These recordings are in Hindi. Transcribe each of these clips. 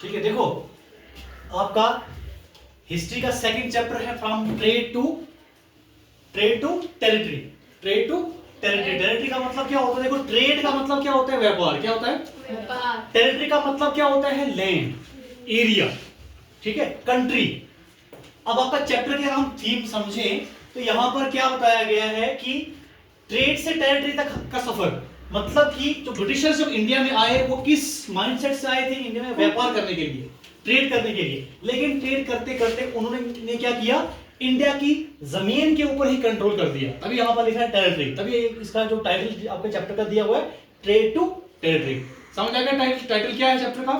ठीक है, देखो आपका हिस्ट्री का सेकंड चैप्टर है from trade to territory. Trade to territory, territory का मतलब क्या होता है? देखो ट्रेड का मतलब क्या होता है? व्यापार। क्या होता है? व्यापार। टेरिटरी का मतलब क्या होता है? लैंड, एरिया, ठीक है, कंट्री। अब आपका चैप्टर के अगर हम थीम समझें तो यहां पर क्या बताया गया है कि ट्रेड से टेरिटरी तक का सफर, मतलब कि जो ब्रिटिशर्स जब इंडिया में आए वो किस माइंडसेट से आए थे? इंडिया में व्यापार करने के लिए, ट्रेड करने के लिए। लेकिन ट्रेड करते करते उन्होंने क्या किया? इंडिया की जमीन के ऊपर ही कंट्रोल कर दिया। अभी यहां पर लिखा है टेरिटरी, तभी इसका जो टाइटल आपके चैप्टर का दिया हुआ है ट्रेड टू टेरिटरी। समझ आ गया टाइटल क्या है चैप्टर का?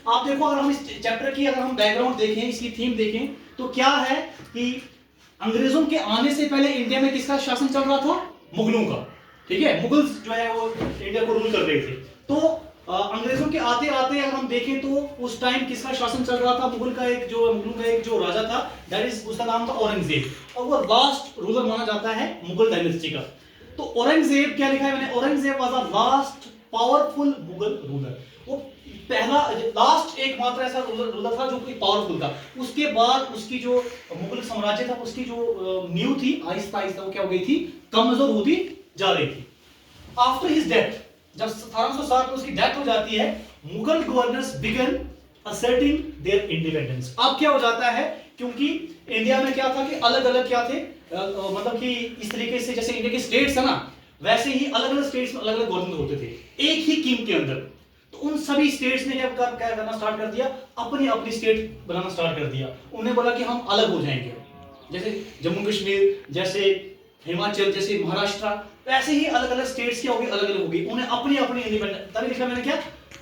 आप देखो, अगर हम इस चैप्टर की अगर हम बैकग्राउंड देखें, इसकी थीम देखें, तो क्या है कि अंग्रेजों के आने से पहले इंडिया में किसका शासन चल रहा था? मुगलों का। ठीक है, मुगल्स जो है वो इंडिया को रूल कर रहे थे। तो अंग्रेजों के आते आते अगर हम देखें तो उस टाइम किसका शासन चल रहा था? मुगलों का एक जो राजा था, दैट इज, उसका नाम था औरंगजेब, और वो लास्ट रूलर माना जाता है मुगल डायनेस्टी का। तो औरंगजेब, क्या लिखा है मैंने? Aurangzeb was the last powerful Mughal ruler. वो पहला, लास्ट एकमात्र ऐसा रूलर था जो कोई पावरफुल था। उसके बाद उसकी जो मुगल साम्राज्य था, उसकी जो नींव थी, आहिस्ता आहिस्ता वो क्या हो गई थी? कमजोर होती जा रही थी। आफ्टर हिज डेथ, जब 1707 में उसकी डेथ हो जाती है, Mughal governors began asserting their independence. अब क्या हो जाता है? क्योंकि इंडिया में क्या था कि अलग अलग क्या थे, मतलब कि इस तरीके से जैसे इंडिया के स्टेट्स है ना, वैसे ही अलग अलग स्टेट्स में अलग अलग गवर्नर होते थे एक ही किंग के अंदर। तो उन सभी स्टेट्स ने क्या करना स्टार्ट कर दिया? अपनी अपनी स्टेट बनाना स्टार्ट कर दिया। उन्हें बोला कि हम अलग हो जाएंगे, जैसे जम्मू कश्मीर, जैसे हिमाचल, जैसे महाराष्ट्र, वैसे ही अलग अलग स्टेट्स क्या होगी? अलग अलग होगी। उन्हें अपनी अपनी इंडिपेंडेंस, तभी लिखा मैंने क्या?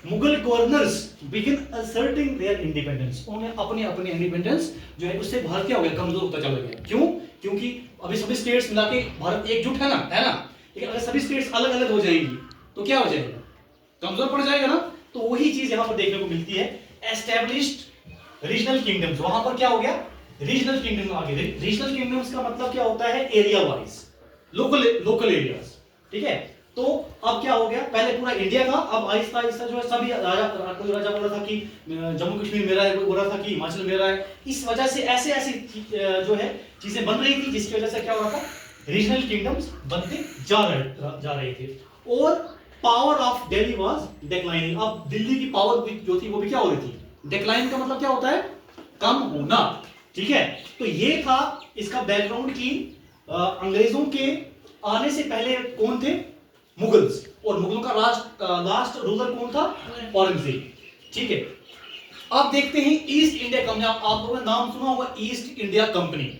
Mughal governors begin asserting their independence. उन्हें अपनी अपनी इंडिपेंडेंस जो है उससे भारत क्या हो गया? कमजोर होता चला गया। क्यों? क्योंकि अभी सभी स्टेट्स मिला के भारत एकजुट है ना। लेकिन अगर सभी स्टेट्स अलग अलग हो जाएंगी तो क्या हो जाएगा? कमजोर पड़ जाएगा ना। तो वही चीज यहां पर देखने को मिलती है। एस्टैब्लिश्ड रीजनल किंगडम्स, वहां पर क्या हो गया? रीजनल किंगडम आ गए। रीजनल किंगडम्स का मतलब क्या होता है? Area wise, local areas. ठीक है, तो अब क्या हो गया? पहले पूरा इंडिया था, अब आहिस्ता आहिस्ता जो है सभी कोई राजा बोल रहा था कि जम्मू कश्मीर मेरा है, कोई बोल रहा था कि हिमाचल मेरा है। इस वजह से ऐसे ऐसी जो है चीजें बन रही थी, जिसकी वजह से क्या हो रहा था? रीजनल किंगडम्स बनते जा रहे थे। और power of Delhi was declining. अब दिल्ली की पावर जो थी वो भी क्या हो रही थी? डिक्लाइन का मतलब क्या होता है? कम होना। ठीक है, तो ये था इसका बैकग्राउंड की अंग्रेजों के आने से पहले कौन थे? मुगल्स। और मुगलों का लास्ट रूलर कौन था? औरंगजेब। ठीक है, अब देखते हैं ईस्ट इंडिया कंपनी। आप लोगों ने नाम सुना होगा ईस्ट इंडिया कंपनी।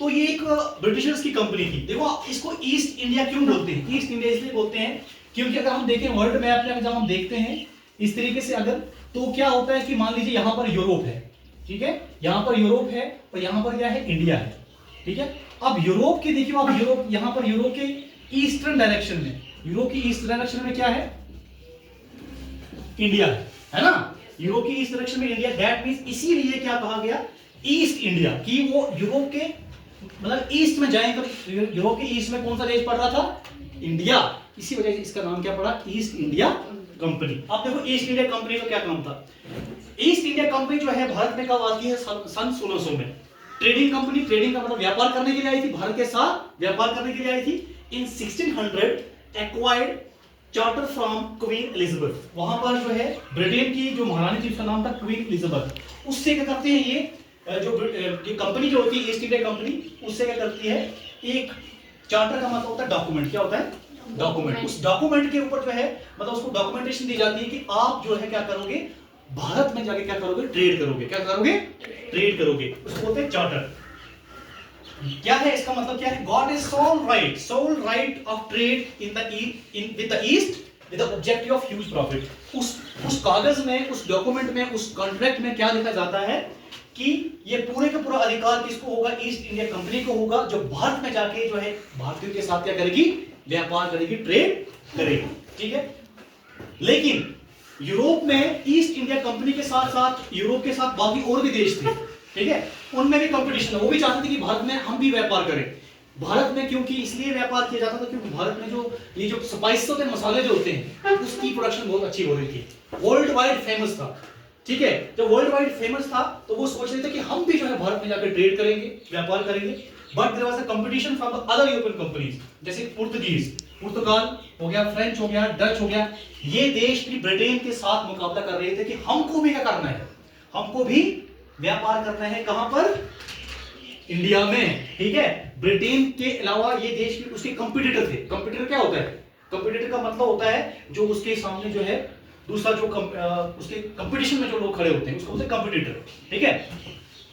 तो ये एक ब्रिटिशर्स की कंपनी थी। देखो इसको ईस्ट इंडिया क्यों बोलते हैं? ईस्ट इंडिया इसलिए बोलते हैं क्योंकि अगर हम देखें वर्ल्ड मैप में, जब हम देखते हैं इस तरीके से अगर, तो क्या होता है कि मान लीजिए यहां पर यूरोप है, ठीक है, यहां पर यूरोप है और यहां पर क्या है? इंडिया है। ठीक है, अब यूरोप की देखिए, अब यूरोप, यहां पर यूरोप के ईस्टर्न डायरेक्शन में, यूरोप की ईस्ट डायरेक्शन में क्या है? इंडिया है ना। यूरोप की ईस्ट डायरेक्शन में इंडिया, दैट मींस इसीलिए क्या कहा गया? ईस्ट इंडिया, कि वो यूरोप के मतलब ईस्ट में जाएं, तो यूरोप के ईस्ट में कौन सा देश पड़ रहा था? इंडिया। इसी वजह से इसका नाम क्या पड़ा? East India company. अब देखो ईस्ट इंडिया कंपनी का क्या काम था? ईस्ट इंडिया कंपनी जो है भारत में कब आती है? सन 1600 में। ट्रेडिंग कंपनी, ट्रेडिंग का मतलब व्यापार करने के लिए आई थी, भारत के साथ व्यापार करने के लिए आई थी। इन 1600 acquired charter from queen Elizabeth. वहां पर जो है ब्रिटेन की जो महारानी थी, उसका नाम था क्वीन एलिजाबेथ। उससे क्या करते हैं ये जो कंपनी जो होती है ईस्ट इंडिया कंपनी, उससे क्या करती है? एक चार्टर का मतलब होता है डॉक्यूमेंट। क्या होता है? डॉक्यूमेंट। उस डॉक्यूमेंट के ऊपर जो है मतलब उसको डॉक्यूमेंटेशन दी जाती है कि आप जो है क्या करोगे? भारत में जाके क्या करोगे? ट्रेड करोगे। क्या करोगे? ट्रेड करोगे। उसको बोलते हैं चार्टर। क्या है इसका मतलब? क्या है? Got its sole right of trade in with the east with the objective of huge profit. उस कागज में, उस डॉक्यूमेंट में, उस कॉन्ट्रैक्ट में क्या लिखा जाता है कि ये पूरे का पूरा अधिकार किसको होगा? ईस्ट इंडिया कंपनी को होगा, जो भारत में जाके जो है भारतीयों के साथ क्या करेगी? व्यापार करेगी, ट्रेड करेगी। ठीक है, लेकिन यूरोप में ईस्ट इंडिया कंपनी के साथ साथ यूरोप के साथ बाकी और भी देश थे। ठीक है, उनमें भी कंपटीशन है। वो भी चाहते थे कि भारत में हम भी व्यापार करें। भारत में क्योंकि इसलिए व्यापार किया जाता था क्योंकि भारत में जो ये जो स्पाइस होते हैं, मसाले जो होते हैं, उसकी प्रोडक्शन बहुत अच्छी हो रही थी, वर्ल्ड वाइड फेमस था। ठीक है, जब वर्ल्ड वाइड फेमस था तो वो सोच रहे थे कि हम भी जो है भारत में जाकर ट्रेड करेंगे, व्यापार करेंगे, but there was a competition from the other European companies, जैसे पुर्तगाल हो गया, फ्रेंच हो गया, डच हो गया, ये देश भी ब्रिटेन के साथ मुकाबला कर रहे थे कि हमको भी क्या करना है, हमको भी व्यापार करना है, कहां पर, इंडिया में। ठीक है, ब्रिटेन के अलावा ये देश भी उसके कंपटीटर थे। कंपटीटर क्या होता है, कंपटीटर का मतलब होता है जो उसके सामने जो है दूसरा जो उसके कंपटीशन में जो लोग खड़े होते हैं उसको बोलते हैं कंपटीटर। ठीक है,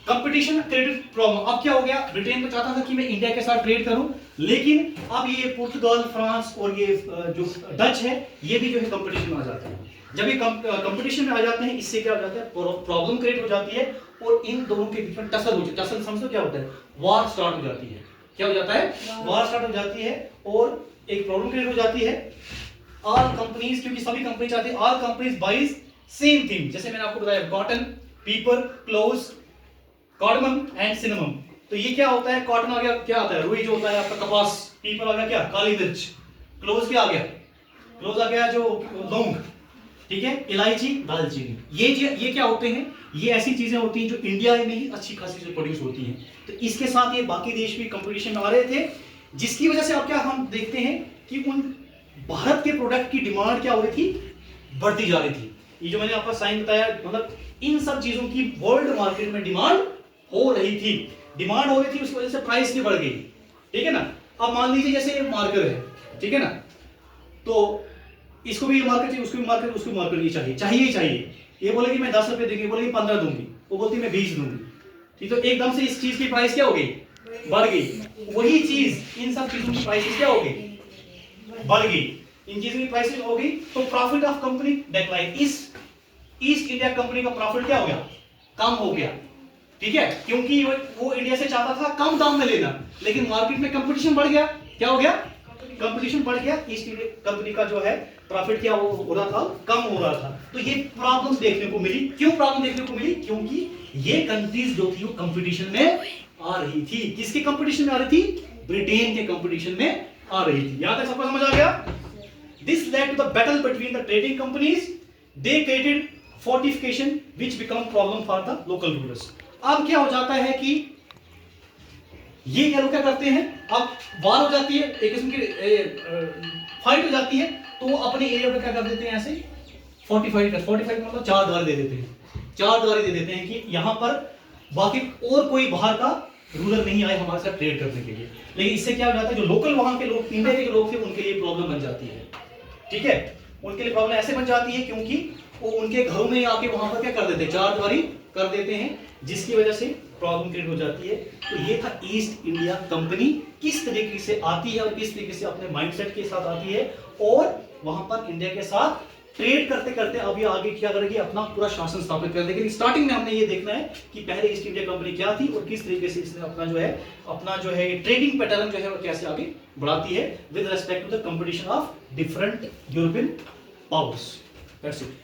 कंपटीशन क्रेडिट प्रॉब्लम। अब क्या हो गया, ब्रिटेन तो चाहता था कि मैं इंडिया के साथ ट्रेड करूं, लेकिन अब ये पुर्तगाल, फ्रांस और ये जो डच है ये भी जो है कंपटीशन में आ जाते हैं। जब ये कंपटीशन में आ जाते हैं, इससे क्या हो जाता है, प्रॉब्लम क्रिएट हो जाती है और इन दोनों के बीच में टसल हो जाती है। टसल समझो क्या होता है, वॉर स्टार्ट हो जाती है। क्या हो जाता है, वॉर स्टार्ट हो जाती है और एक प्रॉब्लम क्रिएट हो जाती है। ऑल कंपनीज, क्योंकि सभी कंपनी चाहते हैं, all companies buys same thing. जैसे मैंने आपको बताया, कॉटन, पीपर, क्लोव्स, कार्डमम एंड सिनेमम। तो ये क्या होता है, कॉटन आ गया, क्या आता है, रुई जो होता है आपका, कपास, पीपर आ गया क्या, काली मिर्च, क्लोव्स क्या आ गया, क्लोव्स आ गया जो लौंग, ठीक है, इलायची, दालचीनी। ये क्या होते हैं, ये ऐसी चीजें होती हैं जो इंडिया में ही अच्छी खासी से प्रोड्यूस होती हैं। तो इसके साथ ये बाकी देश भी कंपटीशन में आ रहे थे, जिसकी वजह से अब क्या हम देखते हैं कि उन भारत के प्रोडक्ट की डिमांड क्या हो रही थी, बढ़ती जा रही थी। ये जो मैंने आपका साइन बताया, मतलब इन सब चीजों की वर्ल्ड मार्केट में डिमांड हो रही थी, डिमांड हो रही थी, उसकी वजह से प्राइस भी बढ़ गई। ठीक है ना। अब मान लीजिए जैसे ये मार्कर है, ठीक है ना, तो इसको भी मार्कर चाहिए, उसको भी मार्कर, उसको भी मार्कर चाहिए। ये बोलेगी मैं 10 रुपए दूंगी, बोलेगी 15 दूंगी, वो बोलती मैं 20 दूंगी। ठीक, तो एकदम से इस चीज की प्राइस क्या हो गई, बढ़ गई। वही चीज इन सब चीजों की प्राइस क्या हो गई, बढ़ गई। इन चीजों की प्राइस हो गई तो प्रॉफिट ऑफ कंपनी डिक्लाइन। इस ईस्ट इंडिया कंपनी का प्रॉफिट क्या हो गया, कम हो गया। ठीक है, क्योंकि वो इंडिया से चाहता था कम दाम में लेना, लेकिन मार्केट में कंपटीशन बढ़ गया। क्या हो गया, कंपटीशन बढ़ गया, ईस्ट इंडिया कंपनी का जो है प्रॉफिट क्या हो रहा था, कम हो रहा था। तो ये प्रॉब्लम देखने को मिली। क्यों प्रॉब्लम देखने को मिली, क्योंकि ये कंट्रीज जो थी वो कंपटीशन में आ रही थी। किसके कंपटीशन में आ रही थी, ब्रिटेन के कंपटीशन में आ रही थी। यहां तक सबको समझ आ गया। This led to the battle between the trading companies, they created fortification which become problem for the local rulers. अब क्या हो जाता है कि ये क्या लोग क्या करते हैं, अब वार हो जाती है, एक किस्म की फाइट हो जाती है, तो वो अपने एरिया में क्या कर देते हैं, ऐसे फोर्टिफाइड मतलब चार द्वार दे देते हैं, चार द्वार दे देते हैं कि यहां पर बाकी और कोई बाहर का रूलर नहीं आए हमारे साथ ट्रेड करने के लिए। लेकिन इससे क्या हो जाता है, जो लोकल वहां के लोग, इंडिया के लोग थे, उनके लिए प्रॉब्लम बन जाती है। ठीक है, उनके लिए प्रॉब्लम ऐसे बन जाती है क्योंकि वो उनके घरों में आके वहां पर क्या कर देते हैं, चार द्वारी कर देते हैं, जिसकी वजह से प्रॉब्लम क्रिएट हो जाती है। तो ये था ईस्ट इंडिया कंपनी किस तरीके से आती है और किस तरीके से अपने माइंडसेट के साथ आती है, और वहां पर इंडिया के साथ ट्रेड करते करते अब ये आगे क्या करेगी, अपना पूरा शासन स्थापित कर देगी। स्टार्टिंग में हमने ये देखना है कि पहले ईस्ट इंडिया कंपनी क्या थी और किस तरीके से इसने अपना जो है ट्रेडिंग पैटर्न जो है वो कैसे आगे बढ़ाती है with respect to the competition of different European powers. That's it.